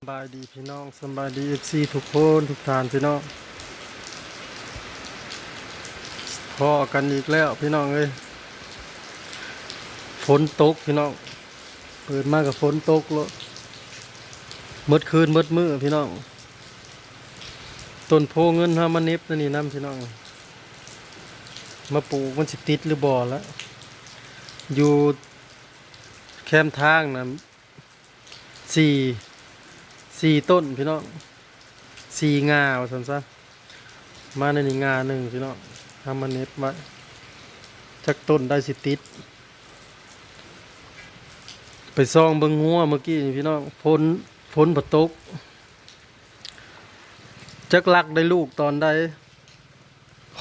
สบายดีพี่น้องสบายดีFCทุกคนทุกท่านพี่น้องพอกันอีกแล้วพี่น้องเอ้ยฝนตกพี่น้องเปิดมากับฝนตกแล้วมืดคืนมืดมื้อพี่น้องต้นโพเงินห้ามันเน็บนี่น้ำพี่น้องมาปลูกมันสิติดหรือบ่แล้วอยู่แคมทางนะสี่ต้นพี่น้องสี่งาว่าซั่นซะมาในนี่งาหนึ่งพี่น้องทำมันเน็บมาจากต้นได้สิติดไปซองเบิ่งงัวเมื่อกี้นี่พี่น้องฝนบ่ตกจักลักได้ลูกตอนใด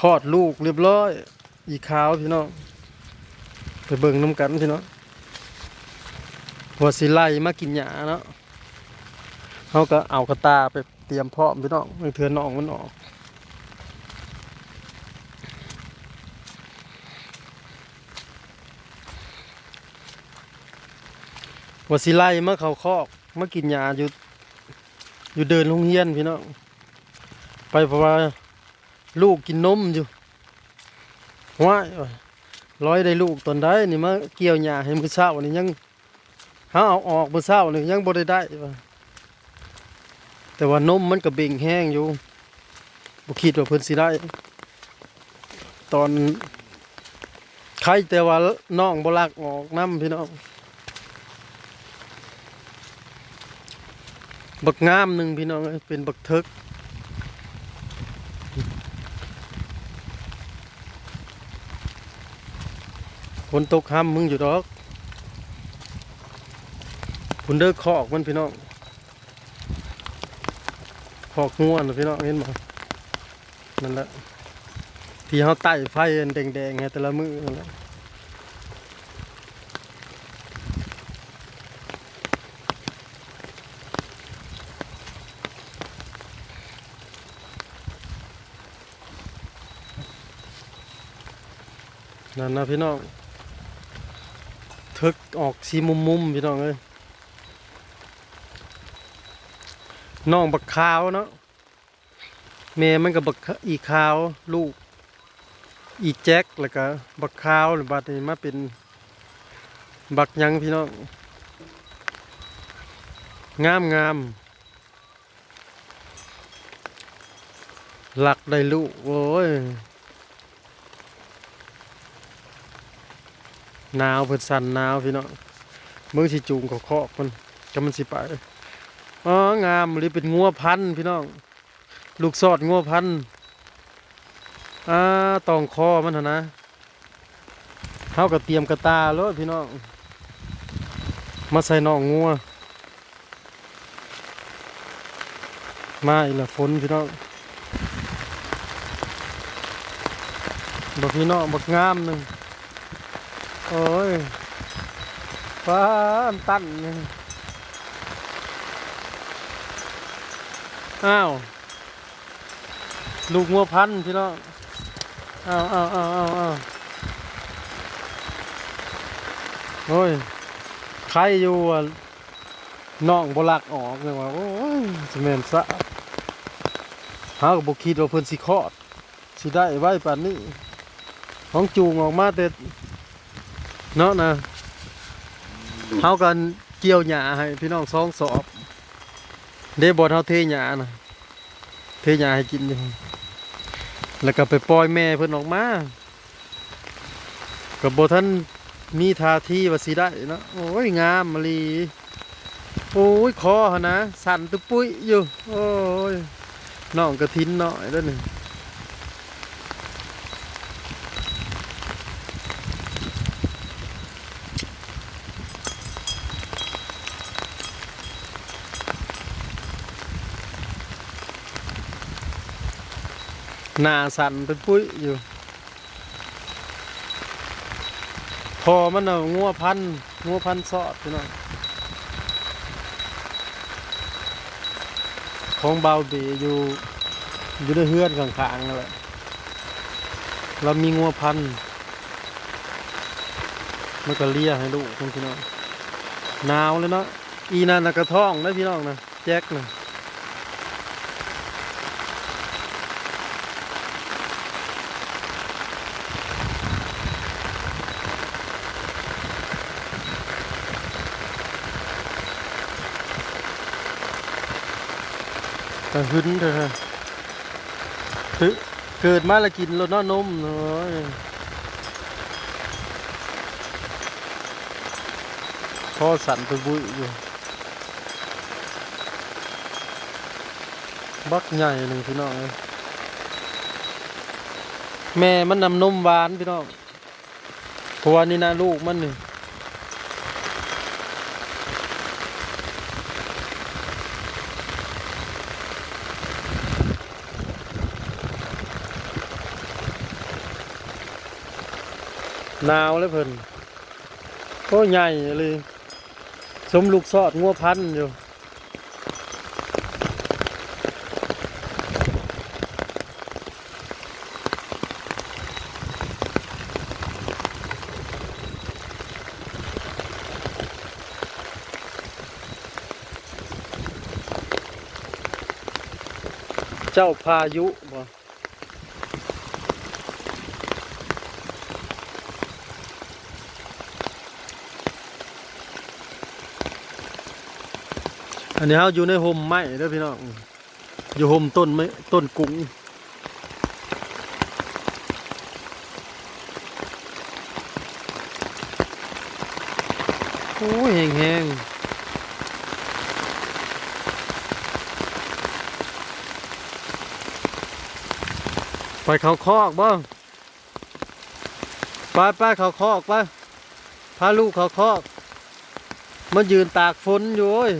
คลอดลูกเรียบร้อยอีขาวพี่น้องไปเบิ่งน้ำกันพี่น้องว่าสิไล่มากินหญ้าเนาะเขาก็เอากระตาไปเตรียมพร้อมพี่น้องเถื่อนน้องมันออกว่าสิไล่มาเขาคอกมากินหญ้าอยู่เดินโรงเรียนพี่น้องไปเพราะว่าลูกกินนมอยู่ว้ายร้อยได้ลูกตอนได้นี่มาเกี่ยวหญ้าให้มื้อเช้านี่ยังเขาเอาออกมื้อเช้านี่ยังบ่ได้แต่ว่านมมันก็เบ่งแห้งอยู่บ่คิดว่าเพิ่นสิได้ตอนใครแต่ว่าน้องบ่ลักออกน้ำพี่น้องบักงามหนึ่งพี่น้องเป็นบักเทิกฝนตกห้ำมึงอยู่ดอกฝนเด้อคอกมันพี่น้องคอกง่วนพี่น้องเห็นบ่นั่นแหละที่เขาใต้ไฟแดงๆไงแต่ละมือนั่นแหละนั่นนะพี่น้องทึกออกสีมุมพี่น้องเลยน้องบักขาวเนาะแม่มันกับบักอีขาวลูกอีแจ็คแล้วก็บักขาวหรือบัดนี้มาเป็นบักยังพี่น้องงามหลักได้ลูกโอ้ยหนาวเพิ่นสั่นหนาวพี่น้องมือสิจูงเขาเคาะมันสิไปอ๋องามหรือเป็นงัวพันธุ์พี่น้องลูกสอดงัวพันธุ์ตองคอมันนะเฮาก็เตรียมกระตาแล้วพี่น้องมาใส่น่องงัวมาอีกละฝนพี่น้องบักพี่น้องบักงามหนึ่งโอ้ยฟ้าตั้นอ้าวลูกงัวพันธุ์พี่น้องอ้าวโอ้ยใครอยู่น้องบลักออกเลยว่าโอ้ยจะแม่นซะหาก็บ่คิดว่าเพิ่นสิคลอดสิได้ไว้ปานนี้ของจูงออกมาแต่เนาะนะเฮากันเกี่ยวหญ้าให้พี่น้อง2 สอบเด้บ่เฮาเทหญ้านะเทหญ้าให้กินอยู่แล้วก็ไปปล่อยแม่เพิ่นออกมาก็บ่ทันมีท่าทีว่าสิได้เนาะโอ้ยงามมะลีโอ้ยคอหนะสั่นตุปุ้ยอยู่โอ้ยน้องกระทินหน่อยแล้วนี่หน้าสั่นเป็นปุ้ยอยู่พอมันเอางัวพันสอดพี่น้องของเบาบีอยู่ในเฮือนข้างๆนั่นแหละเรามีงัวพันมันก็เลี้ยให้ลูกพี่น้องหนาวเลยเนาะอีนั่นน่ะกระท้องนะพี่น้องนะ แจ็คน่ะกระหึ่นเถอะฮะเกิดมาแล้วกินรสน้อนมเนาะพ่อสั่นไปบุยอยู่บักใหญ่หนึ่งพี่น้องเลยแม่มันนำนมหวานพี่น้องเพราะว่านี่นะลูกมันนี่หนาวเลยเพิ่นก็ใหญ่เลยสมลูกซอดงัวพันธุ์อยู่เจ้าพายุบ่อันนี้เราอยู่ในห่มไม้เด้อพี่น้องอยู่ห่มต้นไม้ต้นกุ้งโอ้ยแห้งๆไปเขาคอกบ้างไปเขาคอกไปพาลูกเขาคอกมันยืนตากฝนอยู่โอ้ย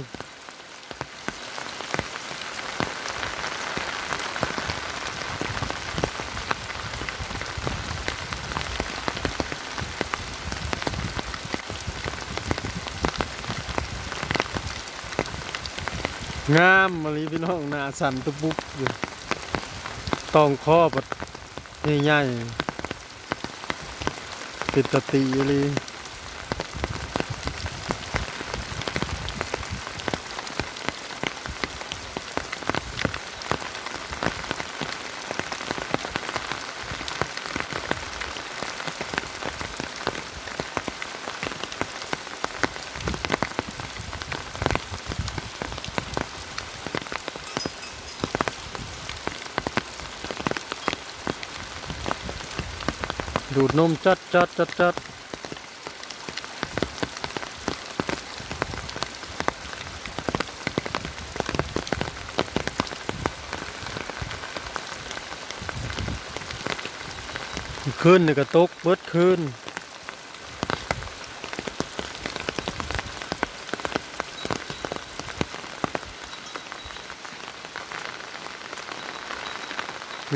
งามมาลีพี่น้องหน้าสั่นตะบุกอยู่ต้องคอแบบใหญ่ๆเป็นตะตีเลยดูดนมจัดคืนนี่ก็ตกเบิดคืน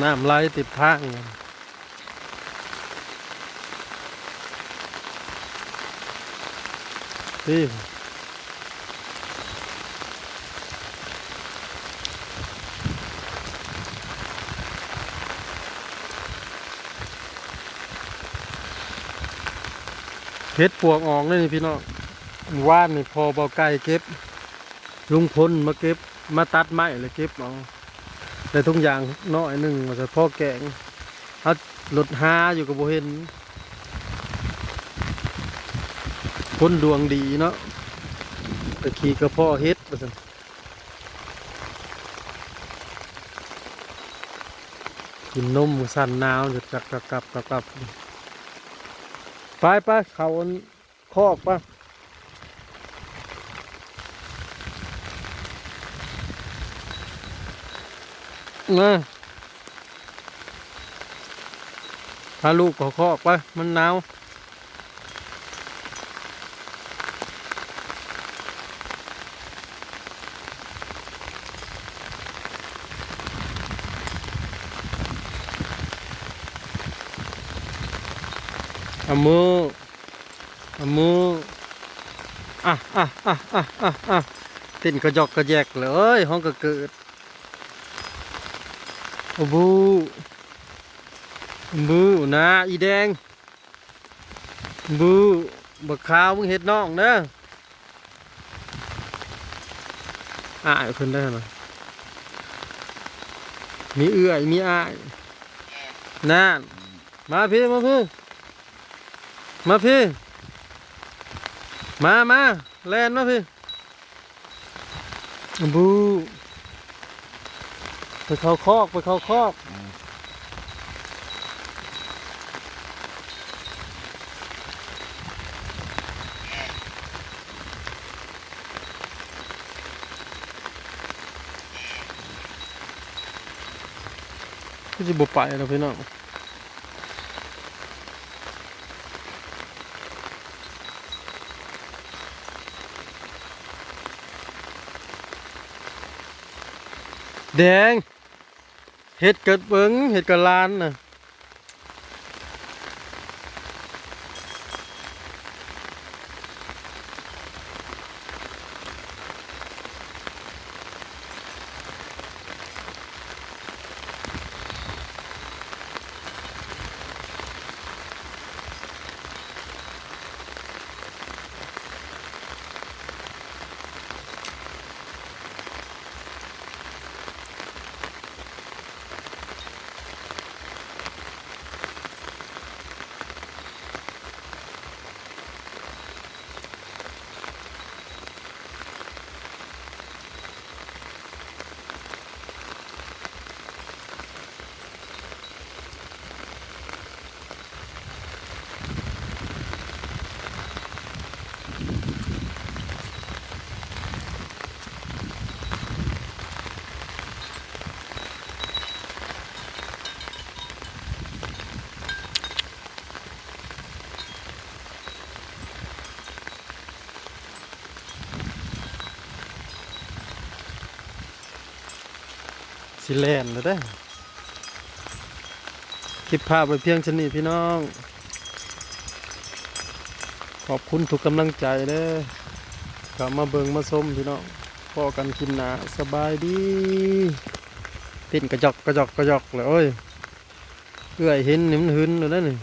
น้ำไหลติดทางนี่เฮ็ดปวกออกเลยนี่พี่น้องว่านนี่พอเบาไก่เก็บลุงพลมาเก็บมาตัดไม้เลยเก็บเอาแต่ทุกอย่างน้อยหนึ่งมาจะพ่อแกงเอารถหาอยู่กับโบเห็นคนดวงดีเนาะแต่ขี่กับพ่อเฮ็ดมาสั่นกินนมสั่นหนาวจะจักกลับไปเขาคอกปะนะพาลูกเขาคอกปะมันหนาวเอามือเต้นกระจอกกระแจกเลยห้องก็เกิดโอ้บูนะอีแดงบูบักขาวมึงเห็ดน้องเด้อ อ้ายเพิ่นได้นะมีเอื้อยมีอ้ายนั่นมาพี่มาพี่มาพี่มาแล่นมาพี่บูไปเข้าคอกไปเข้าคอกก็จะบ่ไปแล้วพี่น้องแดงเห็ดเกิดเบิ้งเห็ดกระลานน่ะสิแลนเลยได้คลิปภาพไปเพียงชนิดพี่น้องขอบคุณทุกกำลังใจเด้อกลับมาเบิงมาส้มพี่น้องพอกันกินหนาสบายดีเต้นกระจอกเลยโอ้ยเอื้อยเห็นนี่มันหึนเลยนะนี่